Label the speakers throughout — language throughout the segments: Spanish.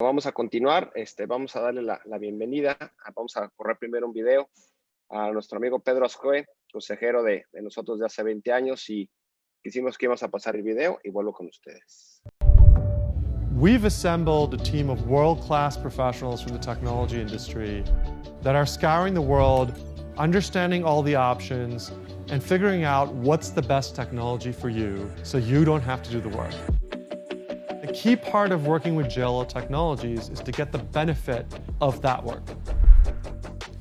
Speaker 1: Vamos a continuar, vamos a darle la bienvenida. Vamos a correr primero un video a nuestro amigo Pedro Azcue, consejero de nosotros de hace 20 años, y quisimos que íbamos a pasar el video y vuelvo con ustedes.
Speaker 2: We've assembled a team of world-class professionals from the technology industry that are scouring the world, understanding all the options, and figuring out what's the best technology for you so you don't have to do the work. The key part of working with JLL Technologies is to get the benefit of that work.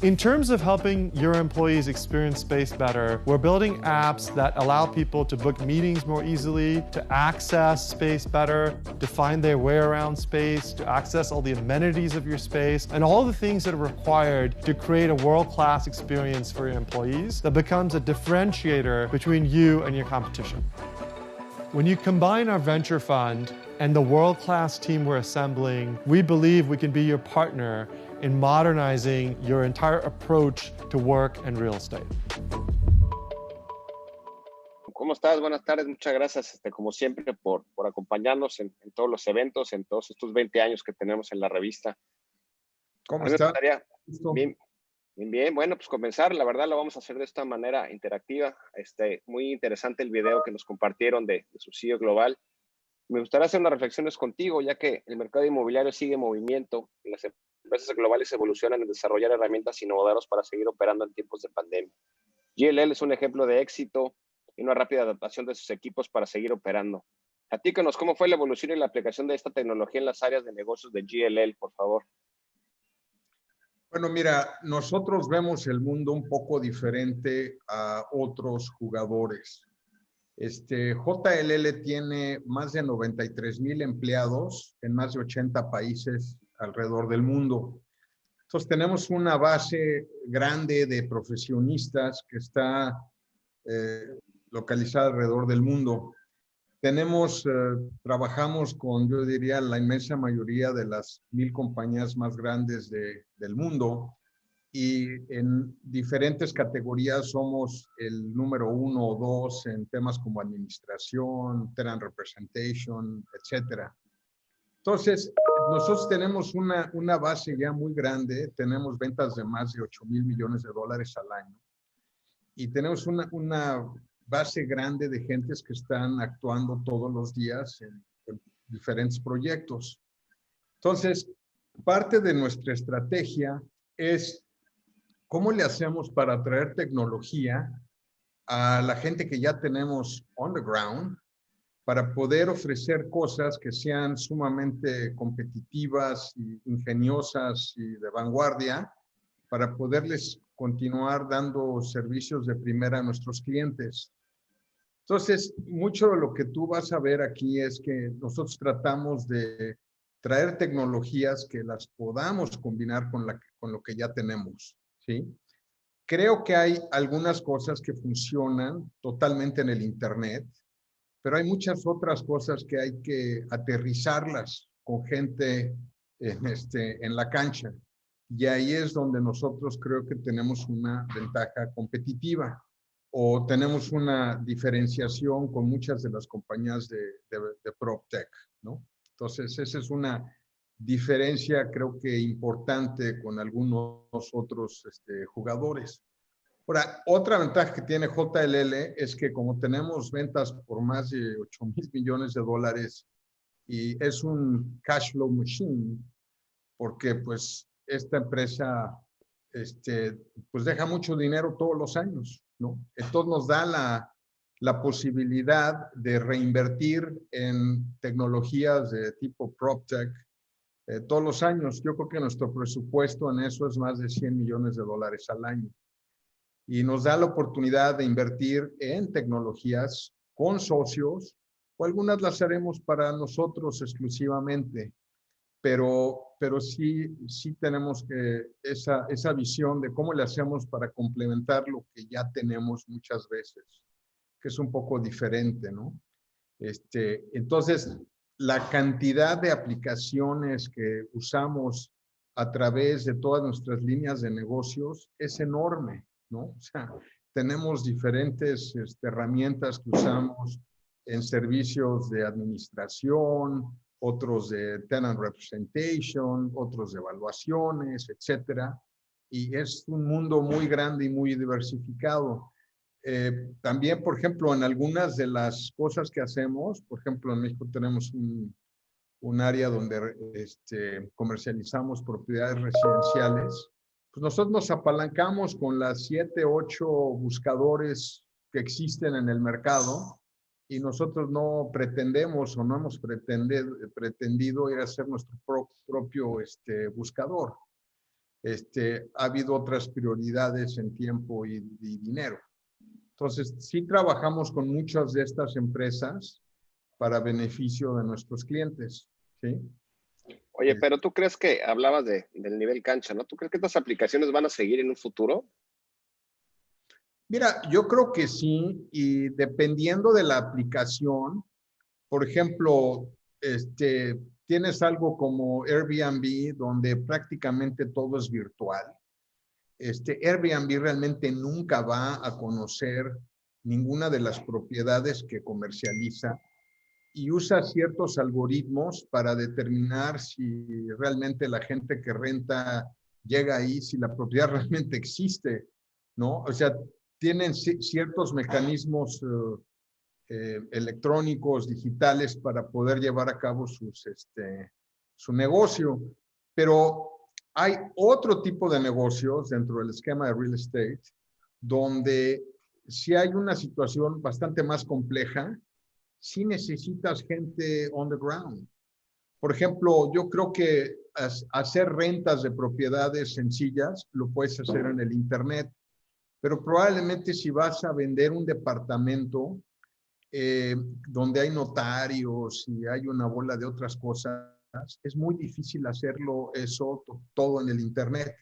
Speaker 2: In terms of helping your employees experience space better, we're building apps that allow people to book meetings more easily, to access space better, to find their way around space, to access all the amenities of your space, and all the things that are required to create a world-class experience for your employees that becomes a differentiator between you and your competition. When you combine our venture fund and the world-class team we're assembling, we believe we can be your partner in modernizing your entire approach to work and real estate.
Speaker 1: ¿Cómo estás? Buenas tardes, muchas gracias, como siempre, por acompañarnos en todos los eventos, en todos estos 20 años que tenemos en la revista.
Speaker 3: ¿Cómo está?
Speaker 1: Bien. Bueno, pues comenzar, la verdad lo vamos a hacer de esta manera interactiva. Muy interesante el video que nos compartieron de su CEO global. Me gustaría hacer unas reflexiones contigo, ya que el mercado inmobiliario sigue en movimiento y las empresas globales evolucionan en desarrollar herramientas innovadoras para seguir operando en tiempos de pandemia. JLL es un ejemplo de éxito y una rápida adaptación de sus equipos para seguir operando. Platícanos cómo fue la evolución y la aplicación de esta tecnología en las áreas de negocios de JLL, por favor.
Speaker 3: Bueno, mira, nosotros vemos el mundo un poco diferente a otros jugadores. JLL tiene más de 93,000 empleados en más de 80 países alrededor del mundo. Entonces, tenemos una base grande de profesionistas que está localizada alrededor del mundo. Trabajamos con, yo diría, la inmensa mayoría de las 1,000 compañías más grandes del mundo, y en diferentes categorías somos el número 1 o 2 en temas como administración, tenant representation, etcétera. Entonces, nosotros tenemos una base ya muy grande, tenemos ventas de más de $8,000 millones al año, y tenemos una base grande de gentes que están actuando todos los días en diferentes proyectos. Entonces, parte de nuestra estrategia es cómo le hacemos para atraer tecnología a la gente que ya tenemos on the ground, para poder ofrecer cosas que sean sumamente competitivas, y ingeniosas y de vanguardia, para poderles continuar dando servicios de primera a nuestros clientes. Entonces, mucho de lo que tú vas a ver aquí es que nosotros tratamos de traer tecnologías que las podamos combinar con lo que ya tenemos, ¿sí? Creo que hay algunas cosas que funcionan totalmente en el Internet, pero hay muchas otras cosas que hay que aterrizarlas con gente en la cancha. Y ahí es donde nosotros creo que tenemos una ventaja competitiva, o tenemos una diferenciación con muchas de las compañías de PropTech, ¿no? Entonces, esa es una diferencia, creo que importante, con algunos otros jugadores. Ahora, otra ventaja que tiene JLL es que como tenemos ventas por más de $8,000 millones, y es un cash flow machine, porque pues esta empresa pues deja mucho dinero todos los años, ¿no? Entonces nos da la posibilidad de reinvertir en tecnologías de tipo PropTech todos los años. Yo creo que nuestro presupuesto en eso es más de $100 millones al año. Y nos da la oportunidad de invertir en tecnologías con socios, o algunas las haremos para nosotros exclusivamente, pero sí tenemos esa visión de cómo le hacemos para complementar lo que ya tenemos muchas veces, que es un poco diferente, ¿no? Entonces, la cantidad de aplicaciones que usamos a través de todas nuestras líneas de negocios es enorme, ¿no? O sea, tenemos diferentes herramientas que usamos en servicios de administración, otros de tenant representation, otros de evaluaciones, etcétera. Y es un mundo muy grande y muy diversificado. También, por ejemplo, en algunas de las cosas que hacemos, por ejemplo, en México tenemos un área donde comercializamos propiedades residenciales. Pues nosotros nos apalancamos con las 7, 8 buscadores que existen en el mercado y nosotros no pretendemos o no hemos pretendido ir a hacer nuestro propio buscador. Ha habido otras prioridades en tiempo y dinero. Entonces, sí trabajamos con muchas de estas empresas para beneficio de nuestros clientes, ¿sí?
Speaker 1: Oye, pero tú crees que hablabas del nivel cancha, ¿no? ¿Tú crees que estas aplicaciones van a seguir en un futuro?
Speaker 3: Mira, yo creo que sí, y dependiendo de la aplicación, por ejemplo, tienes algo como Airbnb, donde prácticamente todo es virtual. Airbnb realmente nunca va a conocer ninguna de las propiedades que comercializa y usa ciertos algoritmos para determinar si realmente la gente que renta llega ahí, si la propiedad realmente existe, ¿no? O sea, tienen ciertos mecanismos electrónicos, digitales, para poder llevar a cabo su negocio. Pero hay otro tipo de negocios dentro del esquema de real estate donde si hay una situación bastante más compleja, sí necesitas gente on the ground. Por ejemplo, yo creo que hacer rentas de propiedades sencillas lo puedes hacer en el internet, pero probablemente si vas a vender un departamento donde hay notarios y hay una bola de otras cosas, es muy difícil hacerlo eso todo en el internet.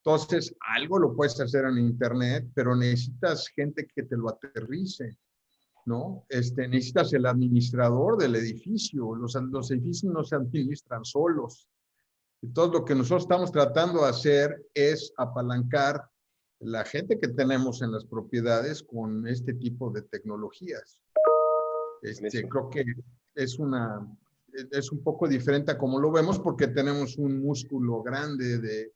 Speaker 3: Entonces, algo lo puedes hacer en internet, pero necesitas gente que te lo aterrice, ¿no? Necesitas el administrador del edificio. Los edificios no se administran solos. Entonces, lo que nosotros estamos tratando de hacer es apalancar la gente que tenemos en las propiedades con este tipo de tecnologías. Creo que es un poco diferente a como lo vemos porque tenemos un músculo grande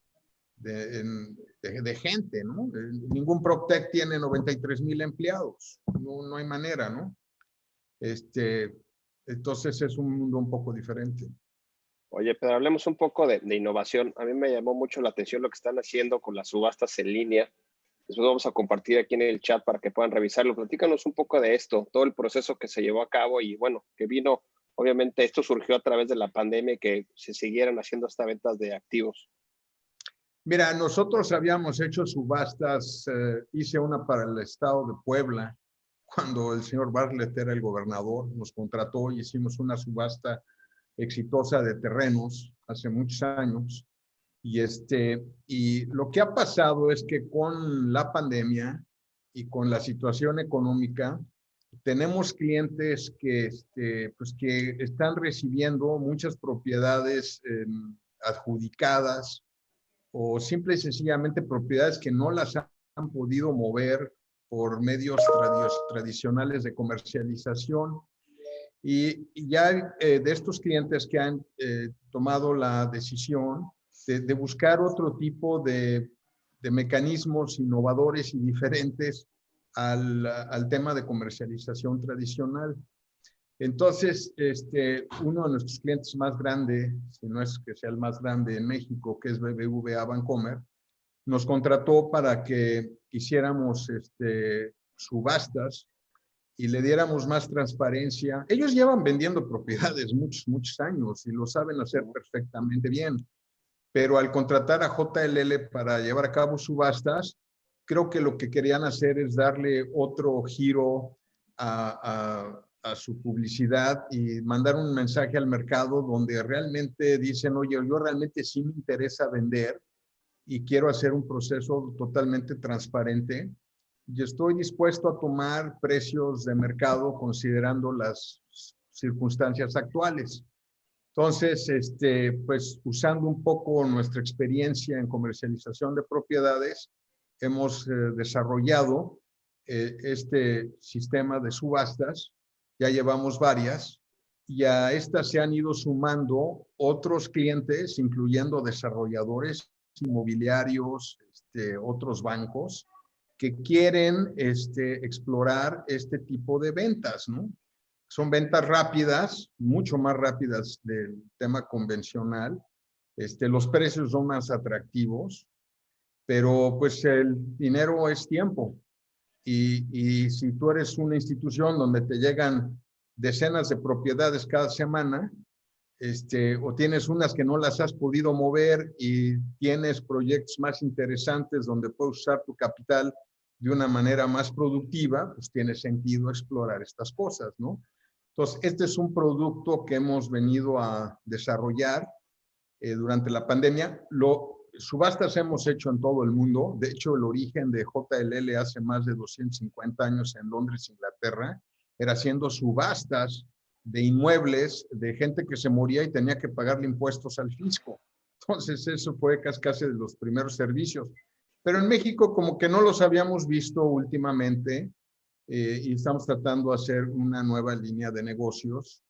Speaker 3: de gente, ¿no? Ningún PropTech tiene 93,000 empleados. No hay manera, ¿no? Entonces es un mundo un poco diferente.
Speaker 1: Oye, pero hablemos un poco de innovación. A mí me llamó mucho la atención lo que están haciendo con las subastas en línea. Después vamos a compartir aquí en el chat para que puedan revisarlo. Platícanos un poco de esto, todo el proceso que se llevó a cabo y bueno, que vino, obviamente esto surgió a través de la pandemia, que se siguieran haciendo estas ventas de activos.
Speaker 3: Mira, nosotros habíamos hecho subastas, hice una para el estado de Puebla, cuando el señor Bartlett era el gobernador, nos contrató y hicimos una subasta exitosa de terrenos hace muchos años. Y lo que ha pasado es que con la pandemia y con la situación económica, tenemos clientes que están recibiendo muchas propiedades adjudicadas o simple y sencillamente propiedades que no las han podido mover por medios tradicionales de comercialización. Y ya de estos clientes que han tomado la decisión de buscar otro tipo de mecanismos innovadores y diferentes al tema de comercialización tradicional. Entonces, uno de nuestros clientes más grande, si no es que sea el más grande en México, que es BBVA Bancomer, nos contrató para que hiciéramos subastas y le diéramos más transparencia. Ellos llevan vendiendo propiedades muchos años y lo saben hacer perfectamente bien, pero al contratar a JLL para llevar a cabo subastas, creo que lo que querían hacer es darle otro giro a su publicidad y mandar un mensaje al mercado donde realmente dicen, oye, yo realmente sí me interesa vender y quiero hacer un proceso totalmente transparente y estoy dispuesto a tomar precios de mercado considerando las circunstancias actuales. Entonces, pues usando un poco nuestra experiencia en comercialización de propiedades, hemos desarrollado este sistema de subastas. Ya llevamos varias y a estas se han ido sumando otros clientes, incluyendo desarrolladores inmobiliarios, otros bancos, que quieren explorar este tipo de ventas, ¿no? Son ventas rápidas, mucho más rápidas del tema convencional. Los precios son más atractivos, pero pues el dinero es tiempo. Y si tú eres una institución donde te llegan decenas de propiedades cada semana, o tienes unas que no las has podido mover y tienes proyectos más interesantes donde puedes usar tu capital de una manera más productiva, pues tiene sentido explorar estas cosas, ¿no? Entonces, este es un producto que hemos venido a desarrollar durante la pandemia. Subastas hemos hecho en todo el mundo. De hecho, el origen de JLL hace más de 250 años en Londres, Inglaterra, era haciendo subastas de inmuebles de gente que se moría y tenía que pagarle impuestos al fisco. Entonces, eso fue casi de los primeros servicios. Pero en México como que no los habíamos visto últimamente y estamos tratando de hacer una nueva línea de negocios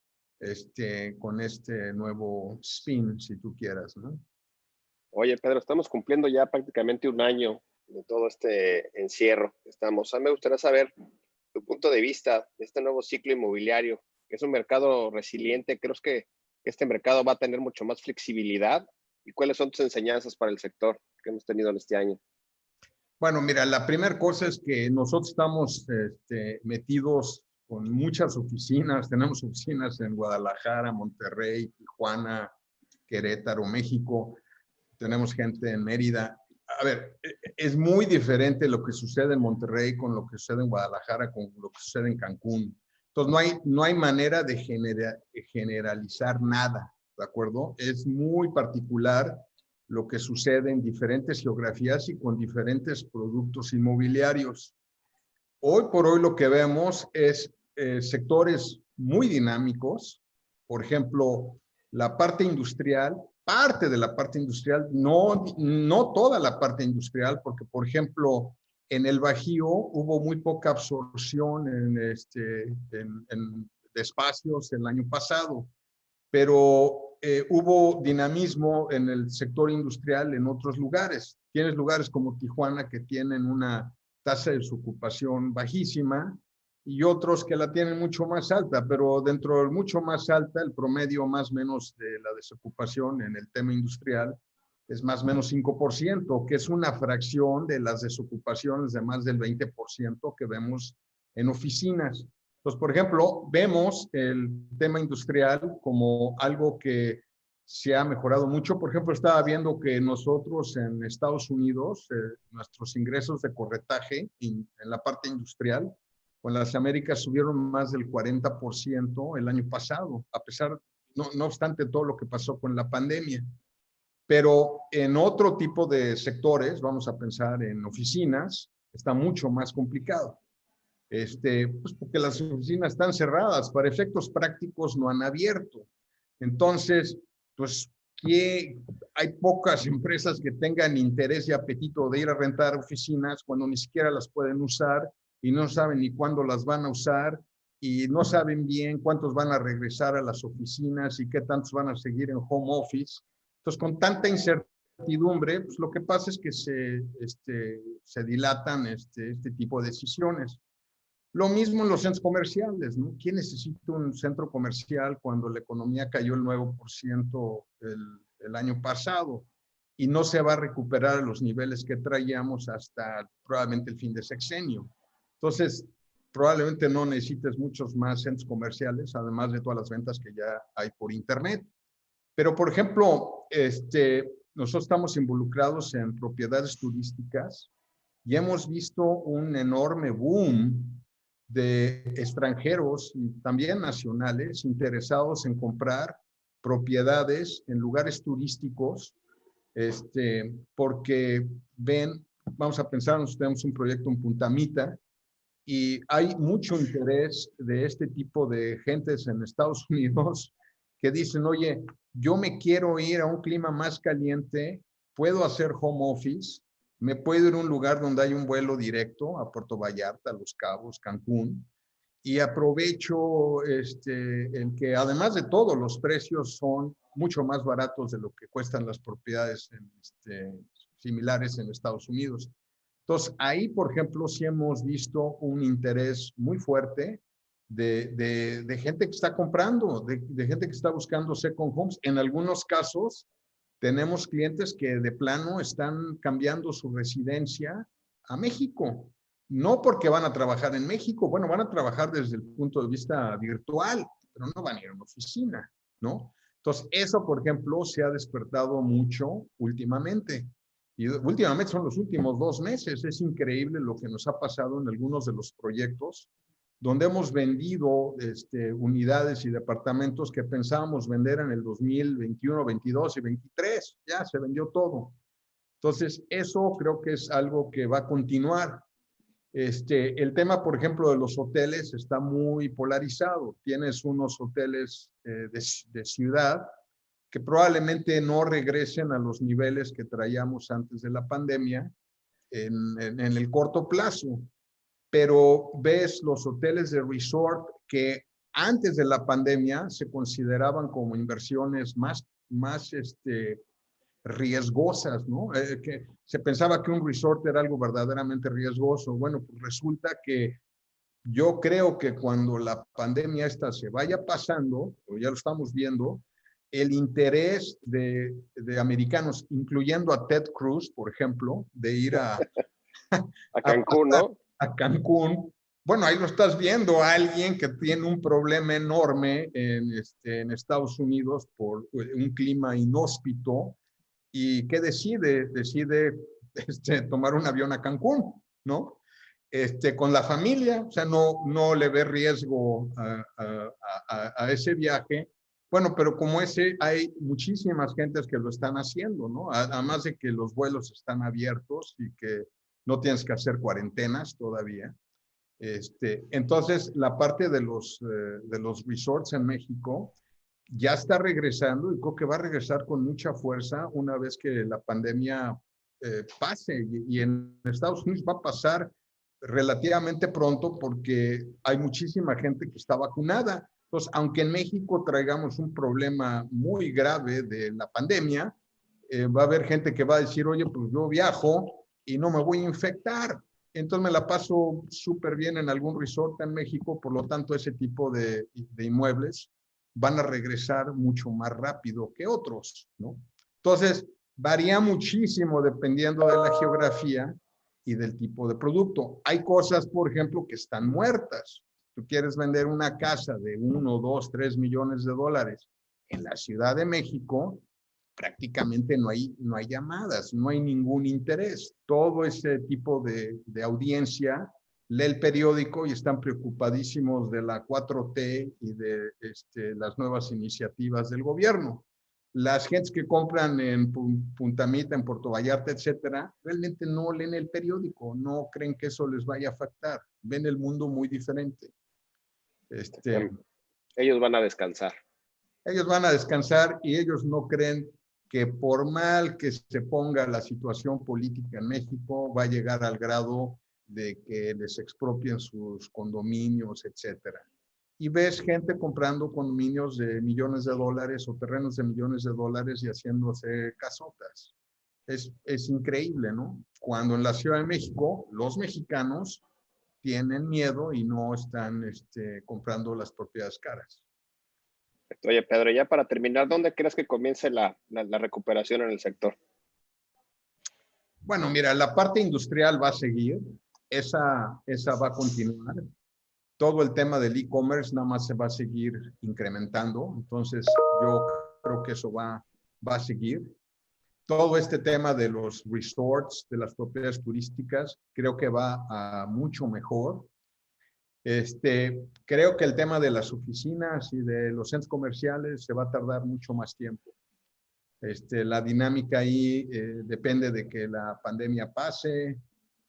Speaker 3: con este nuevo spin, si tú quieras, ¿no?
Speaker 1: Oye, Pedro, estamos cumpliendo ya prácticamente un año de todo este encierro que estamos. A mí me gustaría saber tu punto de vista de este nuevo ciclo inmobiliario, que es un mercado resiliente. ¿Crees que este mercado va a tener mucho más flexibilidad? ¿Y cuáles son tus enseñanzas para el sector que hemos tenido en este año?
Speaker 3: Bueno, mira, la primera cosa es que nosotros estamos metidos con muchas oficinas. Tenemos oficinas en Guadalajara, Monterrey, Tijuana, Querétaro, México. Tenemos gente en Mérida. A ver, es muy diferente lo que sucede en Monterrey con lo que sucede en Guadalajara, con lo que sucede en Cancún. Entonces, no hay manera de generalizar nada, ¿de acuerdo? Es muy particular lo que sucede en diferentes geografías y con diferentes productos inmobiliarios. Hoy por hoy lo que vemos es sectores muy dinámicos. Por ejemplo, la parte industrial, parte de la parte industrial, no toda la parte industrial, porque por ejemplo, en el Bajío hubo muy poca absorción de espacios el año pasado, pero hubo dinamismo en el sector industrial en otros lugares. Tienes lugares como Tijuana que tienen una tasa de desocupación bajísima y otros que la tienen mucho más alta, pero dentro de mucho más alta, el promedio más o menos de la desocupación en el tema industrial es más o menos 5%, que es una fracción de las desocupaciones de más del 20% que vemos en oficinas. Entonces, por ejemplo, vemos el tema industrial como algo que se ha mejorado mucho. Por ejemplo, estaba viendo que nosotros en Estados Unidos, nuestros ingresos de corretaje en la parte industrial, con las Américas subieron más del 40% el año pasado, a pesar, no obstante todo lo que pasó con la pandemia. Pero en otro tipo de sectores, vamos a pensar en oficinas, está mucho más complicado. Pues porque las oficinas están cerradas, para efectos prácticos no han abierto. Entonces, pues hay pocas empresas que tengan interés y apetito de ir a rentar oficinas cuando ni siquiera las pueden usar y no saben ni cuándo las van a usar y no saben bien cuántos van a regresar a las oficinas y qué tantos van a seguir en home office. Entonces, con tanta incertidumbre, pues lo que pasa es que se dilatan este tipo de decisiones. Lo mismo en los centros comerciales, ¿no? ¿Quién necesita un centro comercial cuando la economía cayó el 9% el año pasado y no se va a recuperar a los niveles que traíamos hasta probablemente el fin de sexenio? Entonces, probablemente no necesites muchos más centros comerciales, además de todas las ventas que ya hay por internet. Pero, por ejemplo, nosotros estamos involucrados en propiedades turísticas y hemos visto un enorme boom de extranjeros y también nacionales interesados en comprar propiedades en lugares turísticos, porque ven, vamos a pensar, nosotros tenemos un proyecto en Punta Mita y hay mucho interés de este tipo de gentes en Estados Unidos que dicen, oye, yo me quiero ir a un clima más caliente, puedo hacer home office, me puedo ir a un lugar donde hay un vuelo directo a Puerto Vallarta, Los Cabos, Cancún, Y aprovecho el que además de todo los precios son mucho más baratos de lo que cuestan las propiedades similares en Estados Unidos. Entonces, ahí, por ejemplo, sí hemos visto un interés muy fuerte de gente que está comprando, de gente que está buscando second homes. En algunos casos, tenemos clientes que de plano están cambiando su residencia a México. No porque van a trabajar en México, bueno, van a trabajar desde el punto de vista virtual, pero no van a ir a una oficina, ¿no? Entonces, eso, por ejemplo, se ha despertado mucho últimamente. Y últimamente son los últimos 2 meses. Es increíble lo que nos ha pasado en algunos de los proyectos donde hemos vendido unidades y departamentos que pensábamos vender en el 2021, 22 y 23. Ya se vendió todo. Entonces, eso creo que es algo que va a continuar. El tema, por ejemplo, de los hoteles está muy polarizado. Tienes unos hoteles de ciudad que probablemente no regresen a los niveles que traíamos antes de la pandemia en el corto plazo. Pero ves los hoteles de resort que antes de la pandemia se consideraban como inversiones más riesgosas, ¿no? Que se pensaba que un resort era algo verdaderamente riesgoso. Bueno, pues resulta que yo creo que cuando la pandemia esta se vaya pasando, o ya lo estamos viendo, el interés de americanos, incluyendo a Ted Cruz, por ejemplo, de ir a
Speaker 1: Cancún, ¿no?
Speaker 3: A Cancún. Bueno, ahí lo estás viendo, alguien que tiene un problema enorme en Estados Unidos por un clima inhóspito y que decide tomar un avión a Cancún, ¿no? Con la familia, o sea, no le ve riesgo a ese viaje. Bueno, pero como ese, hay muchísimas gentes que lo están haciendo, ¿no? Además de que los vuelos están abiertos y que no tienes que hacer cuarentenas todavía. Entonces, la parte de los resorts en México ya está regresando y creo que va a regresar con mucha fuerza una vez que la pandemia pase. Y en Estados Unidos va a pasar relativamente pronto porque hay muchísima gente que está vacunada. Entonces, aunque en México traigamos un problema muy grave de la pandemia, va a haber gente que va a decir, oye, pues yo viajo y no me voy a infectar. Entonces me la paso súper bien en algún resort en México, por lo tanto ese tipo de inmuebles van a regresar mucho más rápido que otros, ¿no? Entonces, varía muchísimo dependiendo de la geografía y del tipo de producto. Hay cosas, por ejemplo, que están muertas. Tú quieres vender una casa de 1, 2, 3 millones de dólares en la Ciudad de México, prácticamente no hay llamadas, no hay ningún interés. Todo ese tipo de audiencia lee el periódico y están preocupadísimos de la 4T y de las nuevas iniciativas del gobierno. Las gentes que compran en Punta Mita, en Puerto Vallarta, etcétera, realmente no leen el periódico, no creen que eso les vaya a afectar. Ven el mundo muy diferente.
Speaker 1: Ellos van a descansar.
Speaker 3: Ellos van a descansar y ellos no creen que por mal que se ponga la situación política en México, va a llegar al grado de que les expropien sus condominios, etcétera. Y ves gente comprando condominios de millones de dólares o terrenos de millones de dólares y haciéndose casotas. Es increíble, ¿no? Cuando en la Ciudad de México, los mexicanos tienen miedo y no están comprando las propiedades caras.
Speaker 1: Oye, Pedro, ya para terminar, ¿dónde crees que comience la recuperación en el sector?
Speaker 3: Bueno, mira, la parte industrial va a seguir, esa va a continuar. Todo el tema del e-commerce nada más se va a seguir incrementando, entonces yo creo que eso va a seguir. Todo este tema de los resorts, de las propiedades turísticas, creo que va a mucho mejor. Creo que el tema de las oficinas y de los centros comerciales se va a tardar mucho más tiempo. La dinámica ahí depende de que la pandemia pase,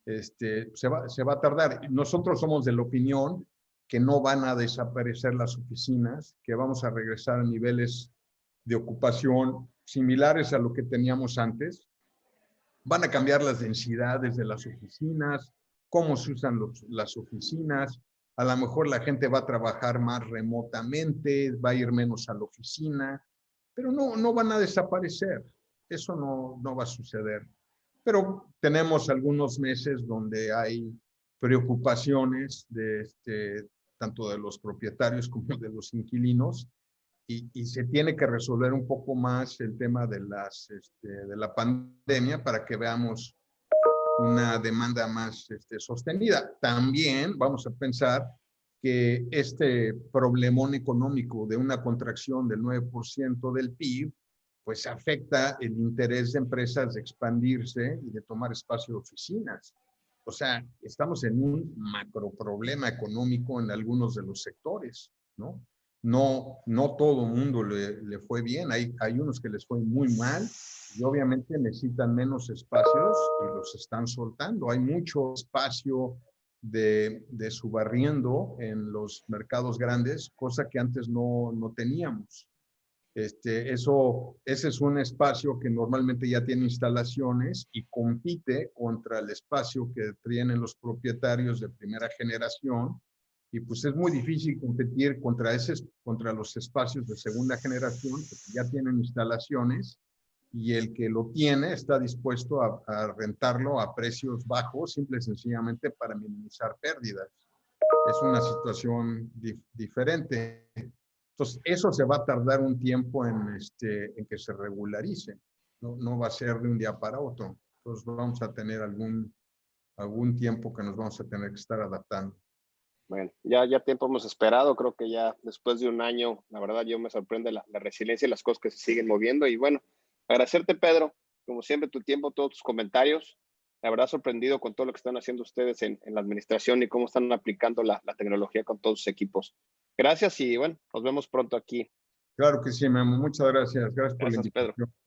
Speaker 3: se va a tardar. Nosotros somos de la opinión que no van a desaparecer las oficinas, que vamos a regresar a niveles de ocupación similares a lo que teníamos antes. Van a cambiar las densidades de las oficinas, cómo se usan las oficinas. A lo mejor la gente va a trabajar más remotamente, va a ir menos a la oficina, pero no van a desaparecer. Eso no va a suceder. Pero tenemos algunos meses donde hay preocupaciones tanto de los propietarios como de los inquilinos, y se tiene que resolver un poco más el tema de la pandemia para que veamos una demanda más sostenida. También vamos a pensar que este problemón económico de una contracción del 9% del PIB, pues afecta el interés de empresas de expandirse y de tomar espacio de oficinas. O sea, estamos en un macro problema económico en algunos de los sectores, ¿no? No todo el mundo le fue bien, hay unos que les fue muy mal y obviamente necesitan menos espacios y los están soltando. Hay mucho espacio de subarriendo en los mercados grandes, cosa que antes no teníamos. Ese es un espacio que normalmente ya tiene instalaciones y compite contra el espacio que tienen los propietarios de primera generación, y pues es muy difícil competir contra los espacios de segunda generación que ya tienen instalaciones, y el que lo tiene está dispuesto a rentarlo a precios bajos, simple y sencillamente para minimizar pérdidas. Es una situación diferente. Entonces, eso se va a tardar un tiempo en que se regularice. No va a ser de un día para otro. Entonces, vamos a tener algún tiempo que nos vamos a tener que estar adaptando.
Speaker 1: Bueno, ya tiempo hemos esperado. Creo que ya después de un año, la verdad, yo me sorprende la resiliencia y las cosas que se siguen moviendo. Y bueno, agradecerte, Pedro, como siempre, tu tiempo, todos tus comentarios. La verdad, sorprendido con todo lo que están haciendo ustedes en la administración y cómo están aplicando la tecnología con todos sus equipos. Gracias y bueno, nos vemos pronto aquí.
Speaker 3: Claro que sí, Memo. Muchas gracias. Gracias por la
Speaker 1: Gracias, Pedro.
Speaker 3: invitación.